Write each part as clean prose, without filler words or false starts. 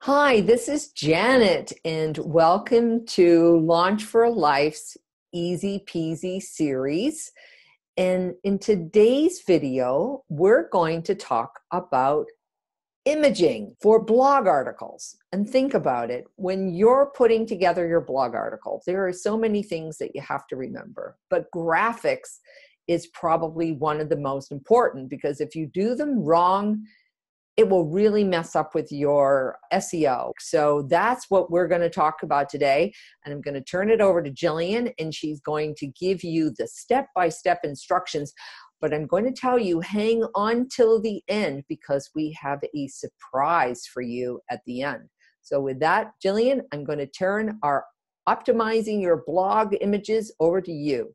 Hi, this is Janet, and welcome to Launch for Life's Easy Peasy series. And in today's video, we're going to talk about imaging for blog articles. And think about it, when you're putting together your blog article, there are so many things that you have to remember, but graphics is probably one of the most important, because if you do them wrong, it will really mess up with your SEO. So that's what we're going to talk about today. And I'm going to turn it over to Jillian, and she's going to give you the step-by-step instructions. But I'm going to tell you, hang on till the end, because we have a surprise for you at the end. So with that, Jillian, I'm going to turn our optimizing your blog images over to you.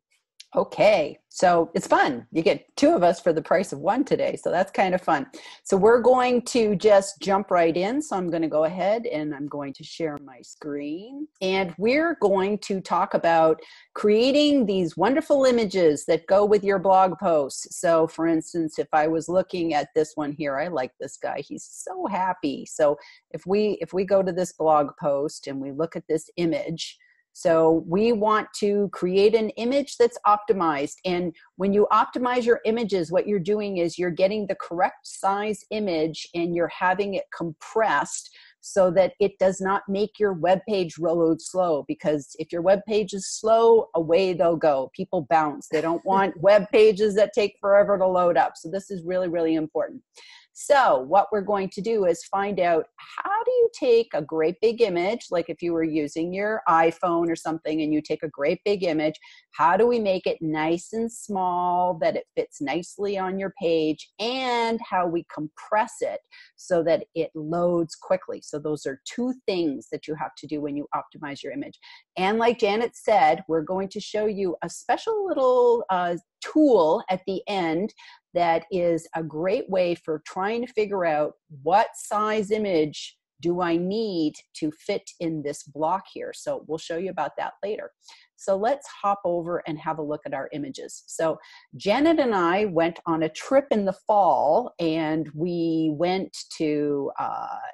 Okay, so it's fun. You get two of us for the price of one today, so that's kind of fun. So we're going to just jump right in. So I'm going to go ahead and I'm going to share my screen. And we're going to talk about creating these wonderful images that go with your blog posts. So for instance, if I was looking at this one here, I like this guy. He's so happy. So if we go to this blog post and we look at this image, so we want to create an image that's optimized. And when you optimize your images, what you're doing is you're getting the correct size image and you're having it compressed so that it does not make your web page load slow. Because if your web page is slow, away they'll go. People bounce. They don't want web pages that take forever to load up. So this is really, really important. So what we're going to do is find out, how do you take a great big image, like if you were using your iPhone or something and you take a great big image, how do we make it nice and small that it fits nicely on your page, and how we compress it so that it loads quickly. So those are two things that you have to do when you optimize your image. And like Janet said, we're going to show you a special little tool at the end that is a great way for trying to figure out what size image do I need to fit in this block here. So we'll show you about that later. So let's hop over and have a look at our images. So Janet and I went on a trip in the fall, and we went to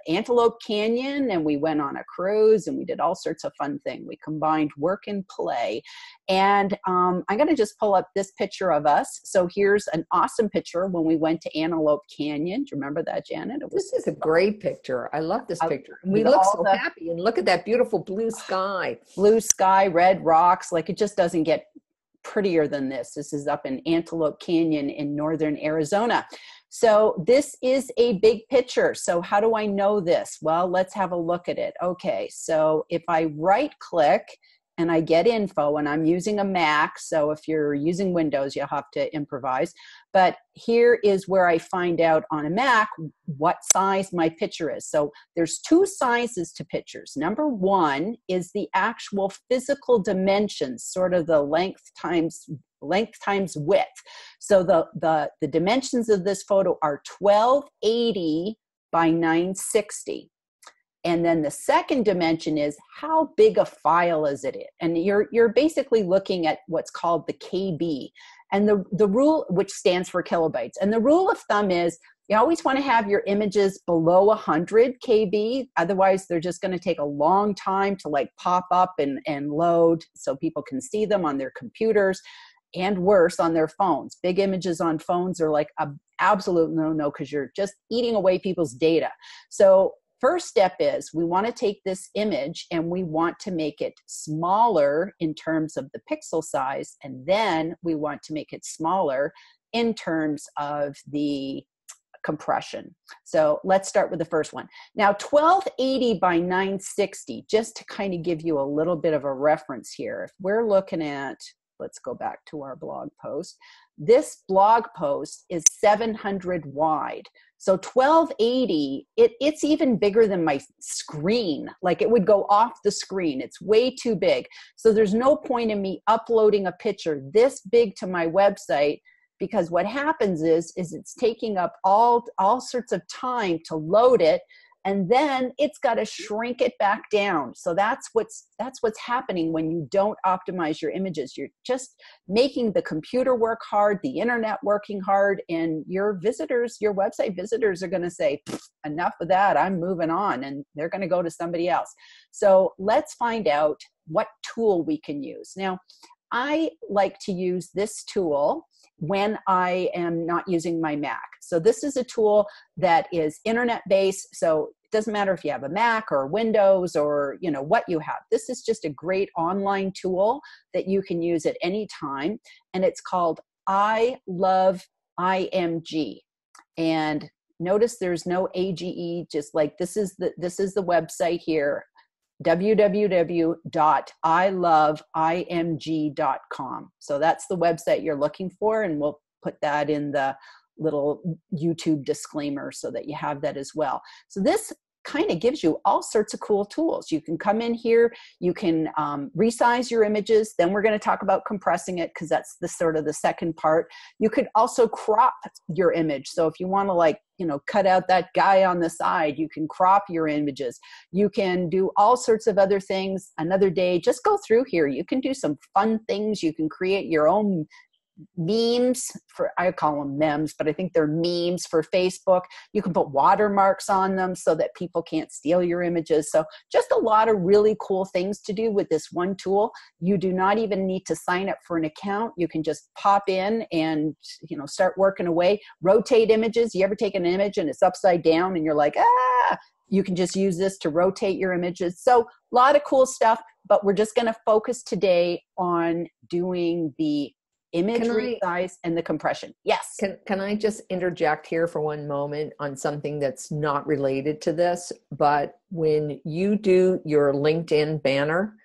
Antelope Canyon, and we went on a cruise, and we did all sorts of fun things. We combined work and play. And I'm going to just pull up this picture of us. So here's an awesome picture when we went to Antelope Canyon. Do you remember that, Janet? This is a great picture. I love this picture. And we look so happy, and look at that beautiful blue sky. Blue sky, red rocks. Like, it just doesn't get prettier than this. This is up in Antelope Canyon in northern Arizona. So this is a big picture. So how do I know this? Well, let's have a look at it. Okay, so if I right click and I get info, and I'm using a Mac, so if you're using Windows, you'll have to improvise. But here is where I find out on a Mac what size my picture is. So there's two sizes to pictures. Number one is the actual physical dimensions, sort of the length times width. So the dimensions of this photo are 1280 by 960. And then the second dimension is, how big a file is it in? And you're basically looking at what's called the KB. And the rule, which stands for kilobytes. And the rule of thumb is, you always want to have your images below 100 KB. Otherwise, they're just going to take a long time to like pop up and load so people can see them on their computers, and worse, on their phones. Big images on phones are like an absolute no-no, because you're just eating away people's data. So first step is, we want to take this image and we want to make it smaller in terms of the pixel size, and then we want to make it smaller in terms of the compression. So let's start with the first one. Now 1280 by 960, just to kind of give you a little bit of a reference here. If we're looking at, let's go back to our blog post. This blog post is 700 wide. So 1280, it's even bigger than my screen. Like, it would go off the screen. It's way too big. So there's no point in me uploading a picture this big to my website, because what happens is it's taking up all sorts of time to load it. and then it's got to shrink it back down. So that's what's happening when you don't optimize your images. You're just making the computer work hard, the internet working hard, and your visitors, your website visitors, are going to say, enough of that, I'm moving on, and they're going to go to somebody else. So let's find out what tool we can use. Now, I like to use this tool when I am not using my Mac. So this is a tool that is internet-based. So it doesn't matter if you have a Mac or Windows or what you have. This is just a great online tool that you can use at any time. And it's called ILoveIMG. And notice there's no AGE, just like this is the website here, www.iloveimg.com. So that's the website you're looking for, and we'll put that in the little YouTube disclaimer so that you have that as well. So this kind of gives you all sorts of cool tools. You can come in here, you can resize your images. Then we're going to talk about compressing it, because that's the sort of the second part. You could also crop your image. So if you want to cut out that guy on the side, you can crop your images. You can do all sorts of other things. Another day, just go through here. You can do some fun things. You can create your own memes I call them memes, but I think they're memes for Facebook. You can put watermarks on them so that people can't steal your images. So just a lot of really cool things to do with this one tool. You do not even need to sign up for an account. You can just pop in and start working away. Rotate images. You ever take an image and it's upside down and you're like, you can just use this to rotate your images. So a lot of cool stuff, but we're just going to focus today on doing the image resize and the compression. Yes. Can I just interject here for one moment on something that's not related to this? But when you do your LinkedIn banner,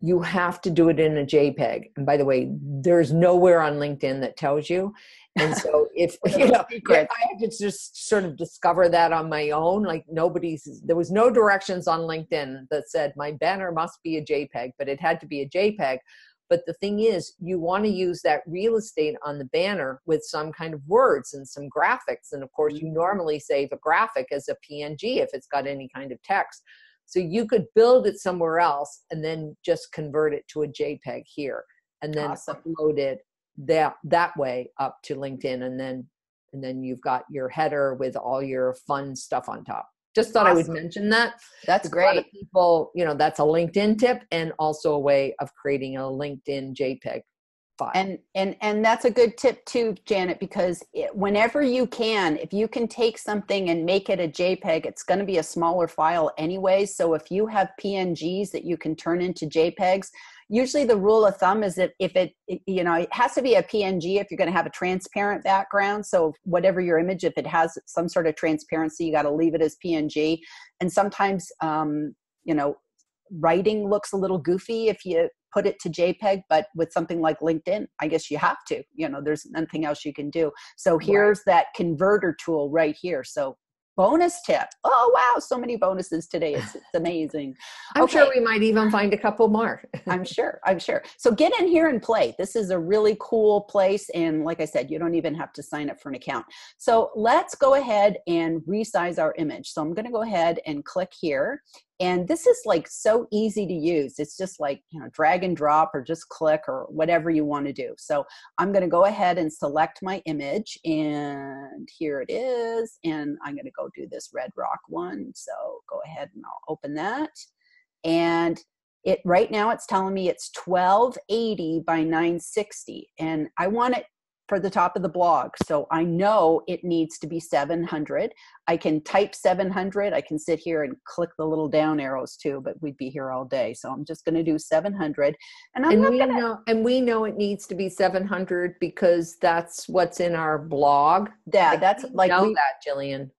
you have to do it in a JPEG. And by the way, there's nowhere on LinkedIn that tells you. And so if I had to just sort of discover that on my own, there was no directions on LinkedIn that said my banner must be a JPEG, but it had to be a JPEG. But the thing is, you want to use that real estate on the banner with some kind of words and some graphics. And of course, you normally save a graphic as a PNG if it's got any kind of text. So you could build it somewhere else and then just convert it to a JPEG here, and then upload it that way up to LinkedIn. And then you've got your header with all your fun stuff on top. Just thought I would mention that. That's great. A lot of people, that's a LinkedIn tip, and also a way of creating a LinkedIn JPEG file. And that's a good tip too, Janet, because whenever you can, if you can take something and make it a JPEG, it's going to be a smaller file anyway. So if you have PNGs that you can turn into JPEGs, usually the rule of thumb is that if it has to be a PNG if you're going to have a transparent background. So whatever your image, if it has some sort of transparency, you got to leave it as PNG. And sometimes, writing looks a little goofy if you put it to JPEG, but with something like LinkedIn, I guess you have to, there's nothing else you can do. So here's that converter tool right here. So bonus tip. Oh, wow. So many bonuses today. It's amazing. I'm sure we might even find a couple more. I'm sure. So get in here and play. This is a really cool place. And like I said, you don't even have to sign up for an account. So let's go ahead and resize our image. So I'm going to go ahead and click here. And this is so easy to use. It's just drag and drop, or just click, or whatever you want to do. So I'm going to go ahead and select my image, and here it is. And I'm going to go do this red rock one. So go ahead and I'll open that. And right now it's telling me it's 1280 by 960. And I want it for the top of the blog. So I know it needs to be 700. I can type 700. I can sit here and click the little down arrows too, but we'd be here all day. So I'm just going to do 700. And we know it needs to be 700 because that's what's in our blog. Yeah, that's that, Jillian.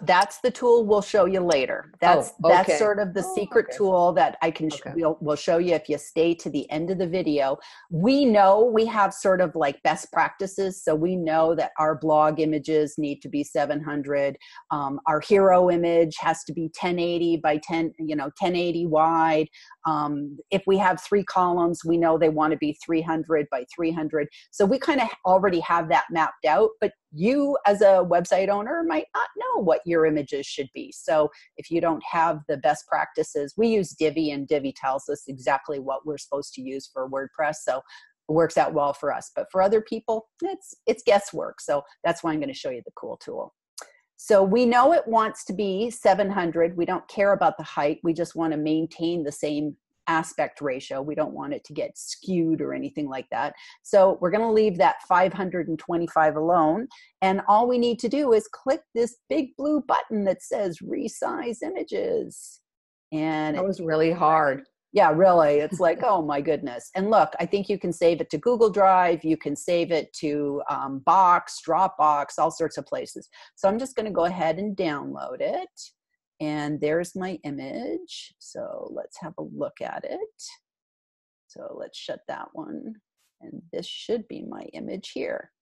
That's the tool we'll show you later. That's sort of the secret tool that I can we'll show you if you stay to the end of the video. We know we have sort of best practices, so we know that our blog images need to be 700. Our hero image has to be 1080 by 1080 wide. If we have 3 columns, we know they want to be 300 by 300. So we kind of already have that mapped out, but you as a website owner might not know what your images should be. So if you don't have the best practices, we use Divi, and Divi tells us exactly what we're supposed to use for WordPress. So it works out well for us. But for other people, it's guesswork. So that's why I'm going to show you the cool tool. So we know it wants to be 700. We don't care about the height. We just want to maintain the same aspect ratio. We don't want it to get skewed or anything like that. So we're going to leave that 525 alone. And all we need to do is click this big blue button that says Resize Images. And that was really hard. Yeah, really. It's like, oh my goodness. And look, I think you can save it to Google Drive. You can save it to Box, Dropbox, all sorts of places. So I'm just going to go ahead and download it. And there's my image. So let's have a look at it. So let's shut that one. And this should be my image here.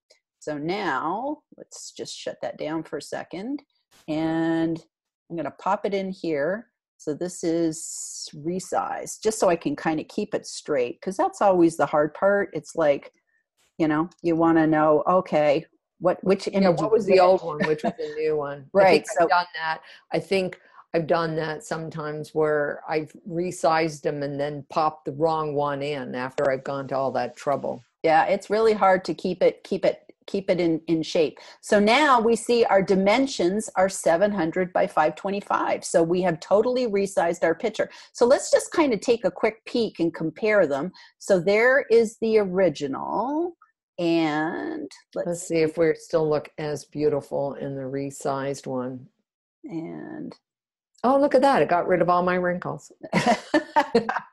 So now let's just shut that down for a second. And I'm going to pop it in here. So this is resize, just so I can kind of keep it straight, because that's always the hard part. It's like, you know, you want to know, okay, which image? What was the old one? Which was the new one? Right. I've done that. I think I've done that sometimes where I've resized them and then popped the wrong one in after I've gone to all that trouble. Yeah, it's really hard to keep it in shape. So now we see our dimensions are 700 by 525. So we have totally resized our picture. So let's just kind of take a quick peek and compare them. So there is the original. And let's see if we still look as beautiful in the resized one. And oh, look at that. It got rid of all my wrinkles. But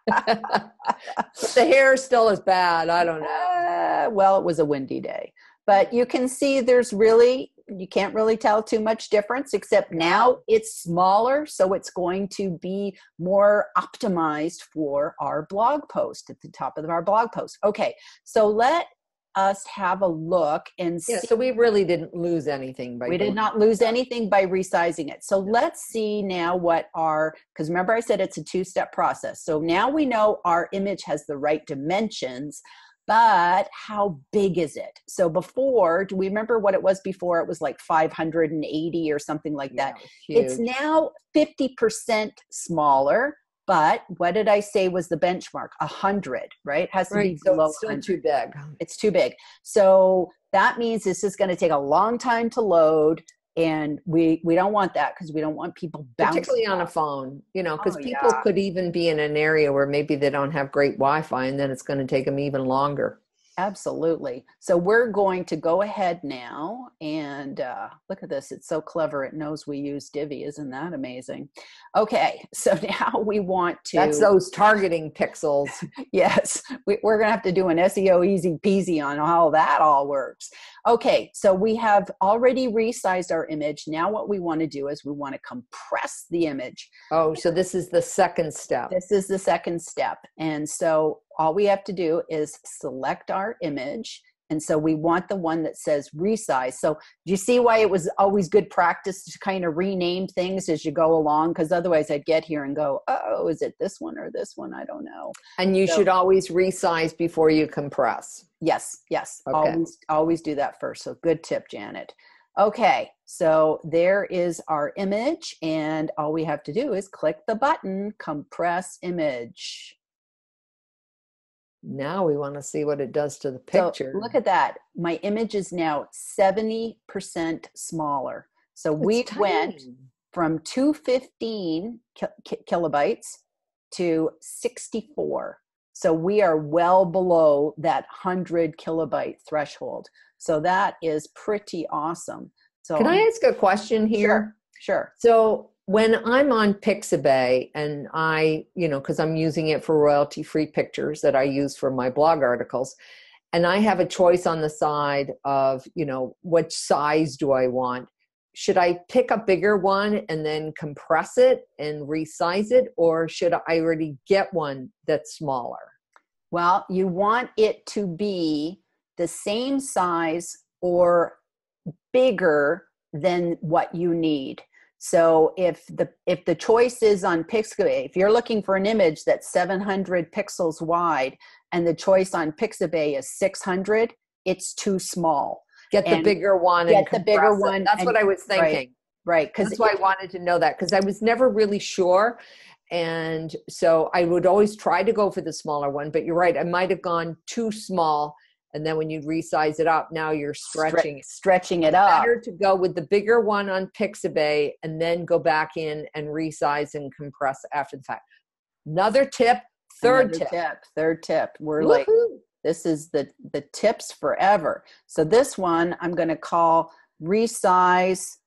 the hair is still as bad. I don't know. Well, it was a windy day. But you can see there's really, you can't really tell too much difference, except now it's smaller. So it's going to be more optimized for our blog post at the top of our blog post. Okay, so let us have a look and see. Yeah, so we really didn't lose anything by we did not lose anything by resizing it. So let's see now what our, because remember I said it's a two-step process. So now we know our image has the right dimensions, but how big is it? So before, do we remember what it was before? It was like 580 or something like that. It's now 50% smaller. But what did I say was the benchmark? 100, right? It has to be below 100. It's still too big. It's too big. So that means this is going to take a long time to load. And we don't want that, because we don't want people bouncing. Particularly on a phone, you know, because people could even be in an area where maybe they don't have great Wi-Fi, and then it's going to take them even longer. Absolutely. So we're going to go ahead now and look at this. It's so clever. It knows we use Divi. Isn't that amazing? Okay. So now we want to. That's those targeting pixels. Yes. We're going to have to do an SEO easy peasy on how that all works. Okay. So we have already resized our image. Now what we want to do is we want to compress the image. Oh, so this is the second step. This is the second step. And so all we have to do is select our image. And so we want the one that says resize. So do you see why it was always good practice to kind of rename things as you go along? Because otherwise I'd get here and go, oh, is it this one or this one? I don't know. And you should always resize before you compress. Yes, yes. Okay. Always do that first. So good tip, Janet. Okay, so there is our image. And all we have to do is click the button, compress image. Now we want to see what it does to the picture. So look at that. My image is now 70% smaller. So we went from 215 kilobytes to 64. So we are well below that 100 kilobyte threshold. So that is pretty awesome. So can I ask a question here? Sure. So when I'm on Pixabay and I, you know, because I'm using it for royalty-free pictures that I use for my blog articles, and I have a choice on the side of, you know, which size do I want? Should I pick a bigger one and then compress it and resize it, or should I already get one that's smaller? Well, you want it to be the same size or bigger than what you need. So if the choice is on Pixabay, if you're looking for an image that's 700 pixels wide and the choice on Pixabay is 600, it's too small. Get the bigger one and get the bigger compress it. one. That's what I was thinking. Right. That's why I wanted to know that, because I was never really sure. And so I would always try to go for the smaller one, but you're right. I might have gone too small. And then when you resize it up, now you're stretching it up. Better to go with the bigger one on Pixabay and then go back in and resize and compress after the fact. Another tip, third tip. We're Woohoo! like, this is the tips forever. So this one I'm going to call resize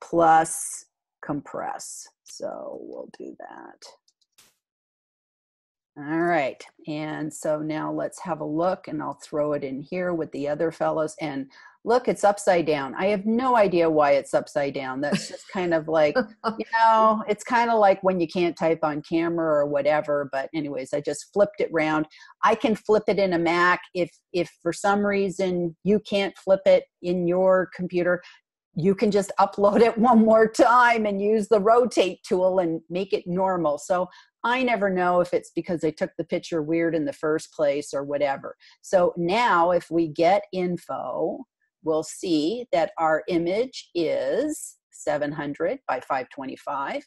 plus compress. So we'll do that. All right. And so now let's have a look, and I'll throw it in here with the other fellows. And look, it's upside down. I have no idea why it's upside down. That's just kind of like, it's kind of like when you can't type on camera or whatever. But anyways, I just flipped it round. I can flip it in a Mac. If for some reason you can't flip it in your computer, you can just upload it one more time and use the rotate tool and make it normal. So I never know if it's because I took the picture weird in the first place or whatever. So now if we get info, we'll see that our image is 700 by 525.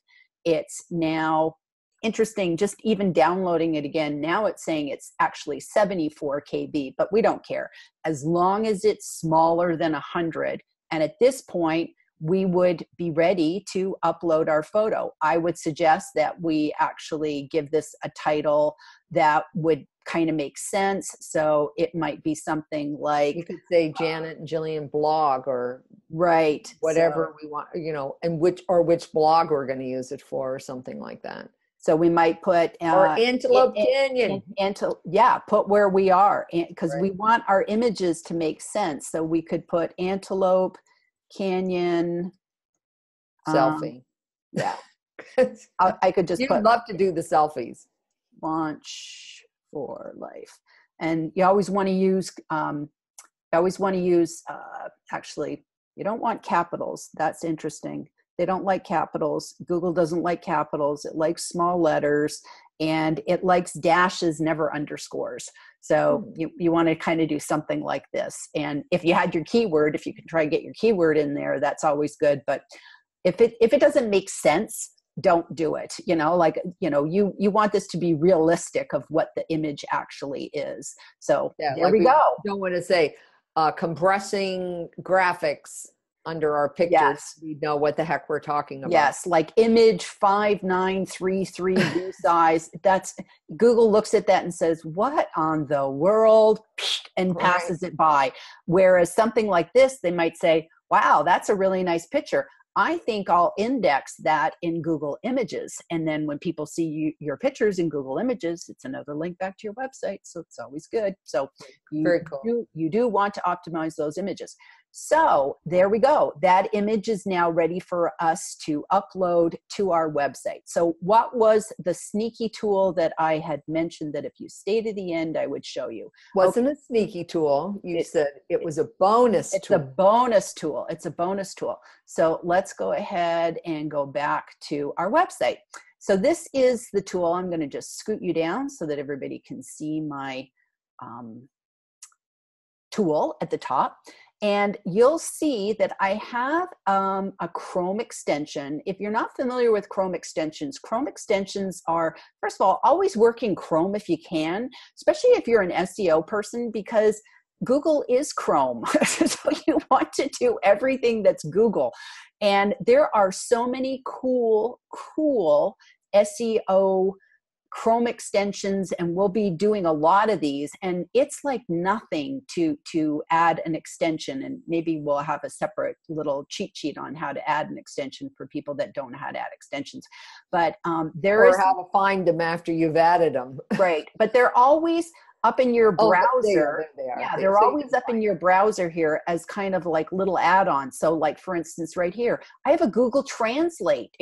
It's now interesting, just even downloading it again. Now it's saying it's actually 74 KB, but we don't care. As long as it's smaller than 100. And at this point, we would be ready to upload our photo. I would suggest that we actually give this a title that would kind of make sense. So it might be something like, you could say Janet and Jillian blog, or So, whatever we want, and which blog we're going to use it for, or something like that. So we might put or Antelope Canyon. Put where we are, because we want our images to make sense. So we could put Antelope Canyon selfie. Yeah. I could just You'd love to do the selfies. Launch for life. And you always want to use, actually, you don't want capitals. That's interesting. They don't like capitals. Google doesn't like capitals. It likes small letters, and it likes dashes, never underscores. So you want to kind of do something like this. And if you had your keyword, if you can try to get your keyword in there, that's always good. But if it doesn't make sense, don't do it. You want this to be realistic of what the image actually is. So there we go. Don't want to say compressing graphics under our pictures. Yes. We know what the heck we're talking about. Yes, like image 5933 view size. That's Google looks at that and says, "What on the world?" and passes it by. Whereas something like this, they might say, "Wow, that's a really nice picture. I think I'll index that in Google Images." And then when people see your pictures in Google Images, it's another link back to your website. So it's always good. So very cool. You do want to optimize those images. So there we go. That image is now ready for us to upload to our website. So what was the sneaky tool that I had mentioned that if you stay to the end, I would show you? Wasn't a sneaky tool. You said it was a bonus tool. It's a bonus tool. It's a bonus tool. So let's go ahead and go back to our website. So this is the tool. I'm going to just scoot you down so that everybody can see my tool at the top. And you'll see that I have a Chrome extension. If you're not familiar with Chrome extensions are, first of all, always work in Chrome if you can, especially if you're an SEO person, because Google is Chrome. So you want to do everything that's Google. And there are so many cool SEO Chrome extensions, and we'll be doing a lot of these, and it's like nothing to add an extension. And maybe we'll have a separate little cheat sheet on how to add an extension for people that don't know how to add extensions. But how to find them after you've added them. Right. But they're always up in your browser. They're always up in your browser here as kind of like little add-ons. So like, for instance, right here, I have a Google Translate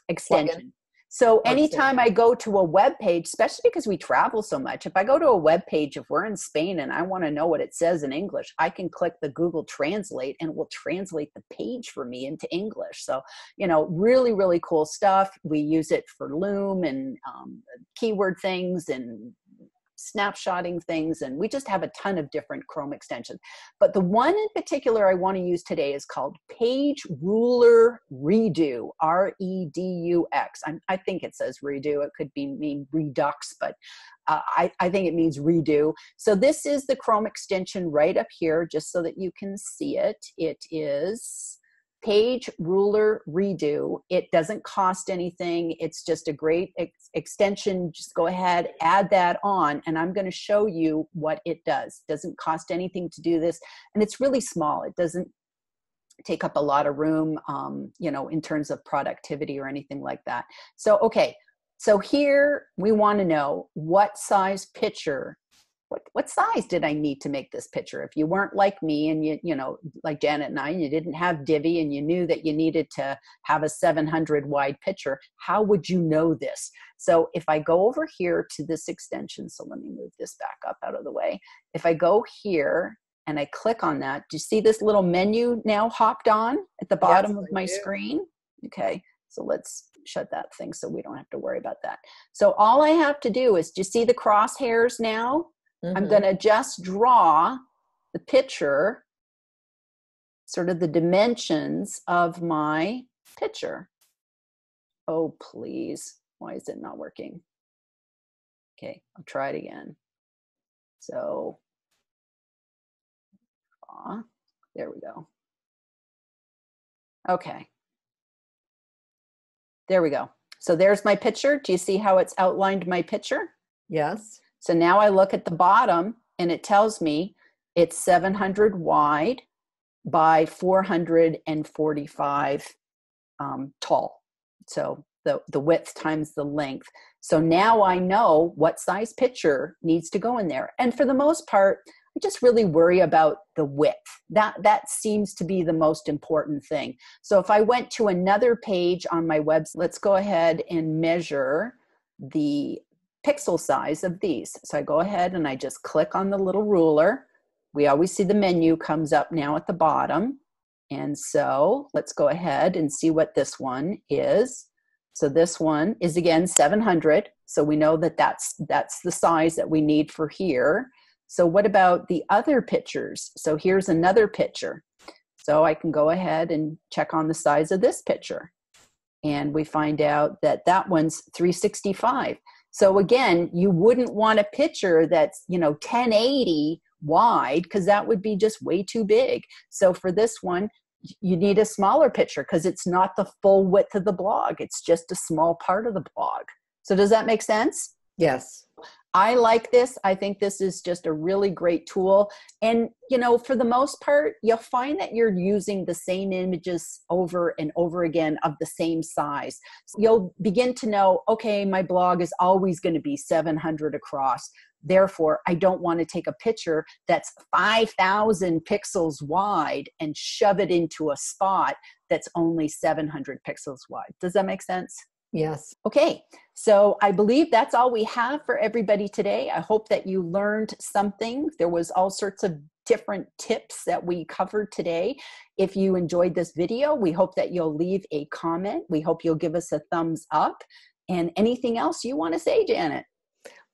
extension. So anytime I go to a web page, especially because we travel so much, if I go to a web page, if we're in Spain and I want to know what it says in English, I can click the Google Translate and it will translate the page for me into English. So, really, really cool stuff. We use it for Loom and keyword things and snapshotting things, and we just have a ton of different Chrome extensions. But the one in particular I want to use today is called Page Ruler Redo, R-E-D-U-X. I think it says redo. It could mean Redux, but I think it means redo. So this is the Chrome extension right up here, just so that you can see it. It is Page Ruler Redo. It doesn't cost anything. It's just a great extension. Just go ahead, add that on, and I'm going to show you what it does. It doesn't cost anything to do this, and it's really small. It doesn't take up a lot of room, in terms of productivity or anything like that. So, okay. So here we want to know what size picture, what size did I need to make this picture? If you weren't like me and you know, like Janet and I, and you didn't have Divi and you knew that you needed to have a 700 wide picture, how would you know this? So if I go over here to this extension, so let me move this back up out of the way. If I go here and I click on that, do you see this little menu now hopped on at the bottom of my screen? Okay, so let's shut that thing so we don't have to worry about that. So all I have to do is, do you see the crosshairs now? Mm-hmm. I'm going to just draw the picture, sort of the dimensions of my picture. Oh, please. Why is it not working? Okay, I'll try it again. So, there we go. Okay. There we go. So there's my picture. Do you see how it's outlined my picture? Yes. So now I look at the bottom and it tells me it's 700 wide by 445 tall. So the width times the length. So now I know what size picture needs to go in there. And for the most part, I just really worry about the width. That seems to be the most important thing. So if I went to another page on my website, let's go ahead and measure the pixel size of these. So I go ahead and I just click on the little ruler. We always see the menu comes up now at the bottom. And so let's go ahead and see what this one is. So this one is again 700. So we know that that's the size that we need for here. So what about the other pictures? So here's another picture. So I can go ahead and check on the size of this picture. And we find out that that one's 365. So again, you wouldn't want a picture that's, 1080 wide, because that would be just way too big. So for this one, you need a smaller picture because it's not the full width of the blog. It's just a small part of the blog. So does that make sense? Yes. I like this. I think this is just a really great tool. And, for the most part, you'll find that you're using the same images over and over again of the same size. So you'll begin to know, okay, my blog is always going to be 700 across. Therefore, I don't want to take a picture that's 5,000 pixels wide and shove it into a spot that's only 700 pixels wide. Does that make sense? Yes. Okay, so I believe that's all we have for everybody today. I hope that you learned something. There was all sorts of different tips that we covered today. If you enjoyed this video, we hope that you'll leave a comment. We hope you'll give us a thumbs up. And anything else you want to say, Janet?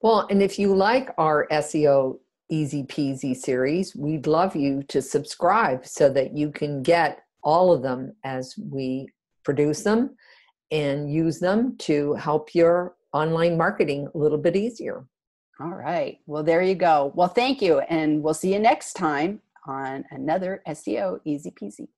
Well, and if you like our SEO Easy Peasy series, we'd love you to subscribe so that you can get all of them as we produce them and use them to help your online marketing a little bit easier. All right. Well, there you go. Well, thank you. And we'll see you next time on another SEO Easy Peasy.